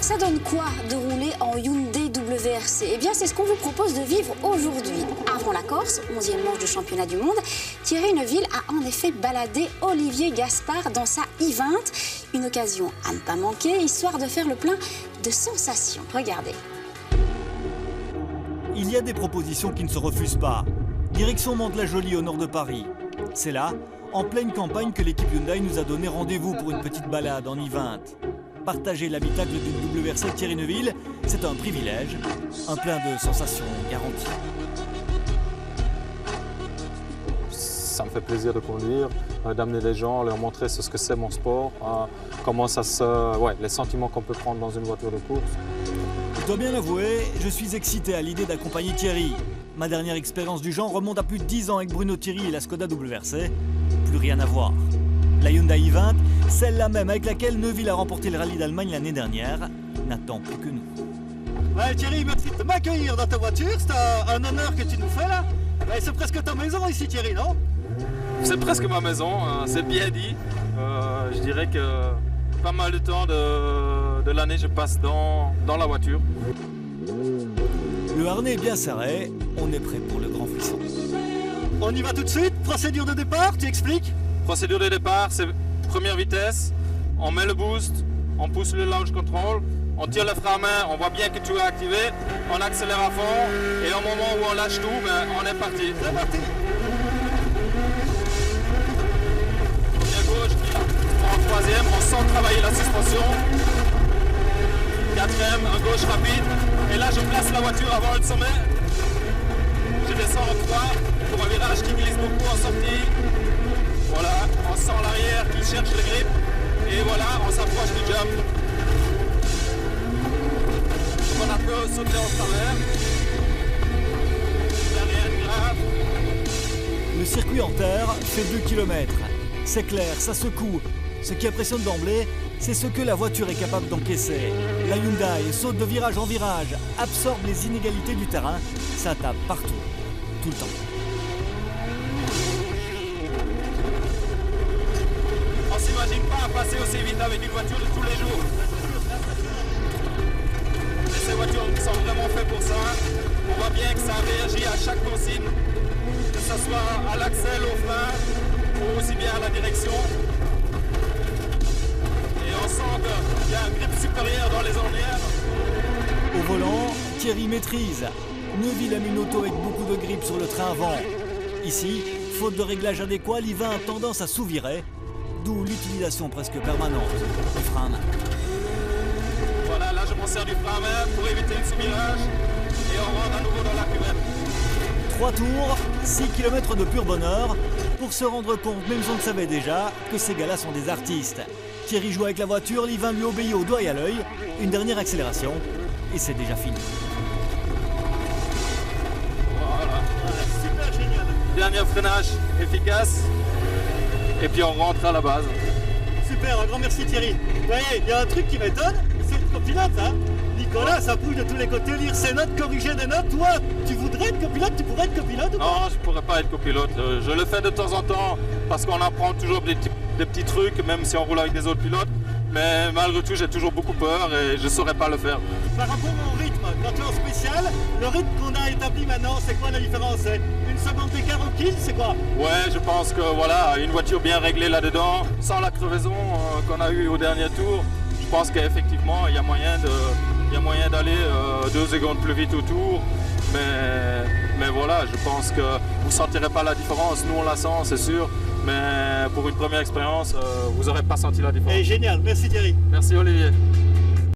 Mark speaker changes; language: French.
Speaker 1: ça donne quoi de rouler en Hyundai WRC? Eh bien, c'est ce qu'on vous propose de vivre aujourd'hui. Avant la Corse, 11e manche du championnat du monde, Thierry Neuville a en effet baladé Olivier Gaspard dans sa i20. Une occasion à ne pas manquer, histoire de faire le plein de sensations. Regardez.
Speaker 2: Il y a des propositions qui ne se refusent pas. Direction Mantes-la-Jolie au nord de Paris. C'est là, en pleine campagne, que l'équipe Hyundai nous a donné rendez-vous pour une petite balade en i20. Partager l'habitacle d'une WRC Thierry Neuville, c'est un privilège, un plein de sensations garanties.
Speaker 3: Ça me fait plaisir de conduire, d'amener les gens, leur montrer ce que c'est mon sport, comment ça les sentiments qu'on peut prendre dans une voiture de course.
Speaker 2: Je dois bien l'avouer, je suis excité à l'idée d'accompagner Thierry. Ma dernière expérience du genre remonte à plus de 10 ans avec Bruno Thierry et la Skoda WRC. Plus rien à voir. La Hyundai i20, celle-là même avec laquelle Neuville a remporté le rallye d'Allemagne l'année dernière, n'attend plus que nous.
Speaker 4: Ouais, Thierry, merci de m'accueillir dans ta voiture. C'est un honneur que tu nous fais là. Ouais, c'est presque ta maison ici, Thierry, non?
Speaker 3: C'est presque ma maison, c'est bien dit. Je dirais que pas mal de temps de l'année je passe dans la voiture.
Speaker 2: Le harnais est bien serré, on est prêt pour le grand frisson.
Speaker 4: On y va tout de suite. Procédure de départ, tu expliques?
Speaker 3: Procédure de départ, c'est première vitesse, on met le boost, on pousse le launch control, on tire le frein à main, on voit bien que tout est activé, on accélère à fond et au moment où on lâche tout, on est parti.
Speaker 4: C'est parti.
Speaker 3: Première gauche, en troisième, on sent travailler la suspension. Quatrième, un gauche rapide. Et là, je place la voiture avant le sommet. Je descends en 3 pour un virage qui glisse beaucoup en sortie. Voilà, on sent l'arrière qui cherche le grip. Et voilà, on s'approche du jump. On a un peu sauté en travers. Rien de grave.
Speaker 2: Le circuit en terre fait 2 km. C'est clair, ça secoue. Ce qui impressionne d'emblée, c'est ce que la voiture est capable d'encaisser. La Hyundai saute de virage en virage, absorbe les inégalités du terrain, ça tape partout, tout le temps.
Speaker 3: On s'imagine pas passer aussi vite avec une voiture de tous les jours. Et ces voitures sont vraiment faites pour ça. On voit bien que ça réagit à chaque consigne, que ce soit à l'axel, au frein, ou aussi bien à la direction. On sent qu'il y a un grip supérieur dans les ornières.
Speaker 2: Au volant, Thierry maîtrise. Neuville a mis une auto avec beaucoup de grip sur le train avant. Ici, faute de réglage adéquat, l'I20 a tendance à sous-virer, d'où l'utilisation presque permanente du frein à main.
Speaker 3: Voilà, là je m'en sers du frein à main pour éviter le sous-virage et on rentre à nouveau dans la cuvette.
Speaker 2: 3 tours, 6 km de pur bonheur, pour se rendre compte, même si on le savait déjà, que ces gars-là sont des artistes. Thierry joue avec la voiture, l'I20 lui obéit au doigt et à l'œil. Une dernière accélération, et c'est déjà fini.
Speaker 3: Voilà.
Speaker 4: Super génial.
Speaker 3: Dernier freinage efficace, et puis on rentre à la base.
Speaker 4: Super, un grand merci Thierry. Ouais, il y a un truc qui m'étonne, c'est le copilote, hein. Nicolas, ça bouge de tous les côtés, lire ses notes, corriger des notes. Toi, tu voudrais être copilote? Tu pourrais être copilote ou pas?
Speaker 3: Non, je pourrais pas être copilote. Je le fais de temps en temps, parce qu'on apprend toujours des petits trucs, même si on roule avec des autres pilotes. Mais malgré tout, j'ai toujours beaucoup peur et je ne saurais pas le faire.
Speaker 4: Par rapport au rythme, quand tu es en spécial, le rythme qu'on a établi maintenant, c'est quoi la différence? C'est une seconde d'écart au kill, c'est quoi?
Speaker 3: Ouais, je pense que voilà, une voiture bien réglée là-dedans, sans la crevaison qu'on a eue au dernier tour, je pense qu'effectivement, il y a moyen d'aller 2 secondes plus vite autour. Mais voilà, je pense que vous ne sentirez pas la différence. Nous, on la sent, c'est sûr. Mais pour une première expérience, vous n'aurez pas senti la différence.
Speaker 4: Et génial, merci Thierry.
Speaker 3: Merci Olivier.